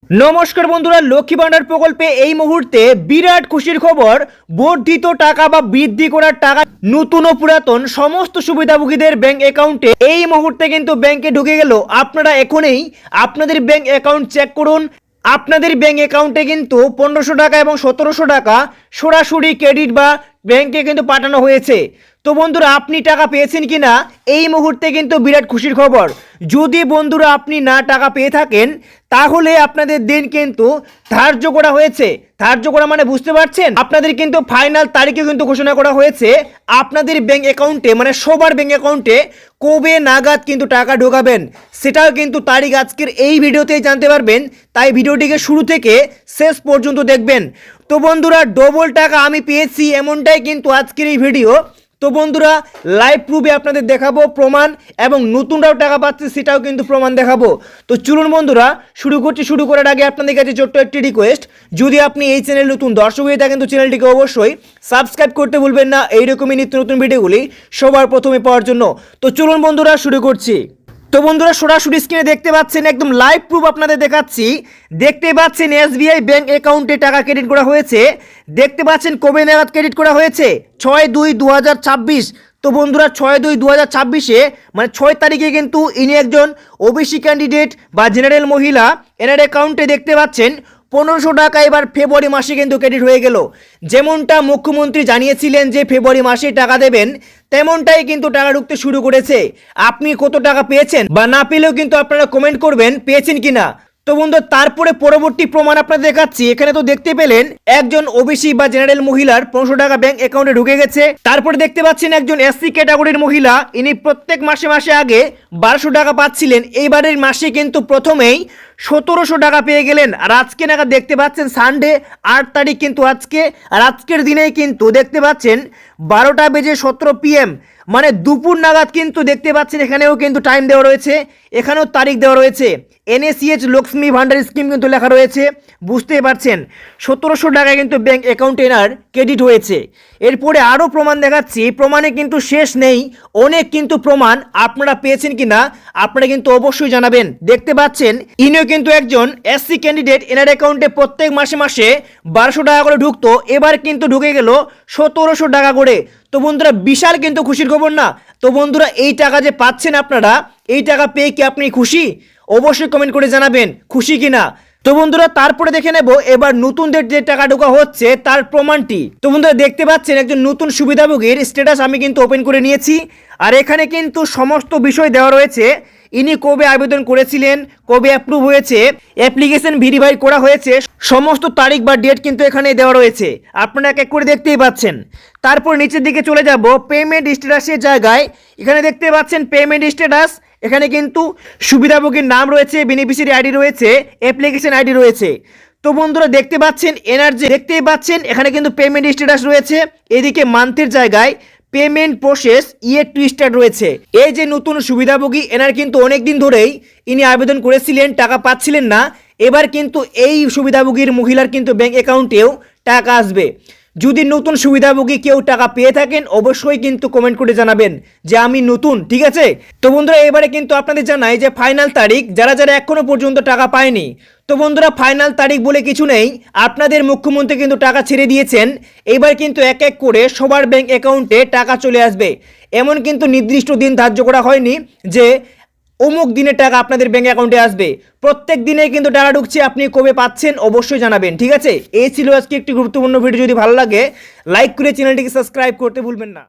নমস্কার বন্ধুরা, লক্ষ্মী ভান্ডার প্রকল্পে এই মুহূর্তে বিরাট খুশির খবর। বর্ধিত টাকা বা বৃদ্ধি করার টাকা নতুন ও পুরাতন সমস্ত সুবিধাভোগীদের ব্যাংক অ্যাকাউন্টে এই মুহূর্তে কিন্তু ব্যাংকে ঢুকে গেল। আপনারা এখনই আপনাদের ব্যাংক অ্যাকাউন্ট চেক করুন। আপনাদের ব্যাংক অ্যাকাউন্টে কিন্তু 1500 টাকা এবং 1700 টাকা সরাসরি ক্রেডিট বা ব্যাংকে কিন্তু পাঠানো হয়েছে। তো বন্ধুরা, আপনি টাকা পেয়েছেন কিনা এই মুহূর্তে কিন্তু বিরাট খুশির খবর। যদি বন্ধুরা আপনি না টাকা পেয়ে থাকেন তাহলে আপনাদের দিন কিন্তু ধার্য করা হয়েছে। ধার্য করা মানে বুঝতে পারছেন, আপনাদের কিন্তু ফাইনাল তারিখে কিন্তু ঘোষণা করা হয়েছে আপনাদের ব্যাংক অ্যাকাউন্টে, মানে সবার ব্যাংক অ্যাকাউন্টে কবে নাগাদ কিন্তু টাকা ঢোকাবেন সেটাও কিন্তু তারিখ আজকের এই ভিডিওতেই জানতে পারবেন। তাই ভিডিওটিকে শুরু থেকে শেষ পর্যন্ত দেখবেন। তো বন্ধুরা, ডবল টাকা আমি পেয়েছি এমনটাই কিন্তু আজকের এই ভিডিও। তো বন্ধুরা, লাইভ প্রুফে আপনাদের দেখাবো প্রমাণ, এবং নতুনরাও টাকা পাচ্ছে সেটাও কিন্তু প্রমাণ দেখাবো। তো চলুন বন্ধুরা শুরু করছি। শুরু করার আগে আপনাদের কাছে ছোট্ট একটি রিকোয়েস্ট, যদি আপনি এই চ্যানেল নতুন দর্শক হয়ে থাকেন তো চ্যানেলটিকে অবশ্যই সাবস্ক্রাইব করতে ভুলবেন না, এইরকমই নিত্য নতুন ভিডিওগুলি সবার প্রথমে পাওয়ার জন্য। তো চলুন বন্ধুরা শুরু করছি। তো বন্ধুরা, সরাসরি স্ক্রিনে দেখতে পাচ্ছেন একদম লাইভ প্রুফ আপনাদের দেখাচ্ছি। দেখতে পাচ্ছেন এসবিআই ব্যাংক অ্যাকাউন্টে টাকা ক্রেডিট করা হয়েছে। দেখতে পাচ্ছেন কবে নাগাদ ক্রেডিট করা হয়েছে, 6/2/2026। তো বন্ধুরা, 6/2/2026 মানে 6 তারিখে কিন্তু ইনি একজন ওবিসি ক্যান্ডিডেট বা জেনারেল মহিলা। এনার অ্যাকাউন্টে দেখতে পাচ্ছেন 1500 টাকা এবার ফেব্রুয়ারি মাসে কিন্তু ক্রেডিট হয়ে গেল। যেমনটা মুখ্যমন্ত্রী জানিয়েছিলেন যে ফেব্রুয়ারি মাসে টাকা দেবেন, তেমনটাই কিন্তু টাকা ঢুকতে শুরু করেছে। আপনি কত টাকা পেয়েছেন বা না পেলেও কিন্তু আপনারা কমেন্ট করবেন পেয়েছেন কিনা। তো বন্ধু, তারপরে পরবর্তী প্রমাণ আপনাদের দেখাচ্ছি। এখানে তো দেখতে পেলেন একজন ওবিসি বা জেনারেল মহিলার 1500 টাকা ব্যাংক অ্যাকাউন্টে ঢুকে গেছে। তারপরে দেখতে পাচ্ছেন একজন এসসি ক্যাটাগরির মহিলা, ইনি প্রত্যেক মাসে মাসে আগে 1200 টাকা পাচ্ছিলেন, এইবারের মাসে কিন্তু প্রথমেই 1700 টাকা পেয়ে গেলেন। আর আজকে নাগাদ দেখতে পাচ্ছেন সানডে 8 তারিখ কিন্তু আজকে, আর আজকের দিনেই কিন্তু দেখতে পাচ্ছেন 12:17 PM মানে দুপুর নাগাদ কিন্তু দেখতে পাচ্ছেন এখানেও কিন্তু টাইম দেওয়া রয়েছে, এখানেও তারিখ দেওয়া রয়েছে। NACH লক্ষ্মী ভান্ডার স্কিম কিন্তু লেখা রয়েছে, বুঝতেই পারছেন 1700 টাকা কিন্তু ব্যাংক অ্যাকাউন্টে এনার ক্রেডিট হয়েছে। এরপরে আরও প্রমাণ দেখাচ্ছি, প্রমাণে কিন্তু শেষ নেই, অনেক কিন্তু প্রমাণ। আপনারা পেয়েছেন কিনা আপনারা কিন্তু অবশ্যই জানাবেন। দেখতে পাচ্ছেন ইনিও কিন্তু একজন এসসি ক্যান্ডিডেট, এনার অ্যাকাউন্টে প্রত্যেক মাসে মাসে 1200 টাকা করে ঢুকতো, এবার কিন্তু ঢুকে গেল 1700 টাকা করে। তো বন্ধুরা, বিশাল কিন্তু খুশির খবর না? তো বন্ধুরা, এই টাকা যে পাচ্ছেন আপনারা, এই টাকা পেয়ে কি আপনি খুশি? অবশ্যই কমেন্ট করে জানাবেন খুশি কিনা। তো বন্ধুরা, তারপরে দেখে নেব এবার নতুনদের যে টাকা ঢোকা হচ্ছে তার প্রমাণটি। তো বন্ধুরা, দেখতে পাচ্ছেন একজন নতুন সুবিধাভোগীর স্ট্যাটাস আমি কিন্তু ওপেন করে নিয়েছি, আর এখানে কিন্তু সমস্ত বিষয় দেওয়া রয়েছে। ইনি কবে আবেদন করেছিলেন, কবে অ্যাপ্রুভ হয়েছে, অ্যাপ্লিকেশন ভেরিফাই করা হয়েছে, সমস্ত তারিখ বা ডেট কিন্তু এখানে দেওয়া রয়েছে। আপনারা এক এক করে দেখতেই পাচ্ছেন। তারপর নিচের দিকে চলে যাব পেমেন্ট স্ট্যাটাসের জায়গায়। এখানে দেখতে পাচ্ছেন পেমেন্ট স্ট্যাটাস, এখানে কিন্তু সুবিধাভোগীর নাম রয়েছে, বেনিফিশিয়ারি আইডি রয়েছে, অ্যাপ্লিকেশন আইডি রয়েছে। তো বন্ধুরা, দেখতে পাচ্ছেন এনার্জি, দেখতেই পাচ্ছেন এখানে কিন্তু পেমেন্ট স্ট্যাটাস রয়েছে। এদিকে মান্থের জায়গায় পেমেন্ট প্রসেস ইয়ে টু স্টার্ট রয়েছে। এই যে নতুন সুবিধাভোগী, এনার কিন্তু অনেক দিন ধরেই ইনি আবেদন করেছিলেন, টাকা পাচ্ছিলেন না। এবার কিন্তু এই সুবিধাভোগীর মহিলার কিন্তু ব্যাংক অ্যাকাউন্টেও টাকা আসবে। যদি নতুন সুবিধাভোগী কেউ টাকা পেয়ে থাকেন অবশ্যই কিন্তু কমেন্ট করে জানাবেন যে আমি নতুন, ঠিক আছে? তো বন্ধুরা, এবারে কিন্তু আপনাদের জানাই যে ফাইনাল তারিখ, যারা যারা এখনো পর্যন্ত টাকা পায়নি। তো বন্ধুরা, ফাইনাল তারিখ বলে কিছু নেই, আপনাদের মুখ্যমন্ত্রী কিন্তু টাকা ছেড়ে দিয়েছেন। এবার কিন্তু এক এক করে সবার ব্যাংক অ্যাকাউন্টে টাকা চলে আসবে। এমন কিন্তু নির্দিষ্ট দিন ধার্য করা হয়নি যে অমুক দিনে টাকা আপনাদের ব্যাংক অ্যাকাউন্টে আসবে। প্রত্যেক দিনে কিন্তু টাকা ঢুকছে, আপনি কবে পাচ্ছেন অবশ্যই জানাবেন, ঠিক আছে? এই ছিল আজকে একটি গুরুত্বপূর্ণ ভিডিও। যদি ভালো লাগে লাইক করে চ্যানেলটিকে সাবস্ক্রাইব করতে ভুলবেন না।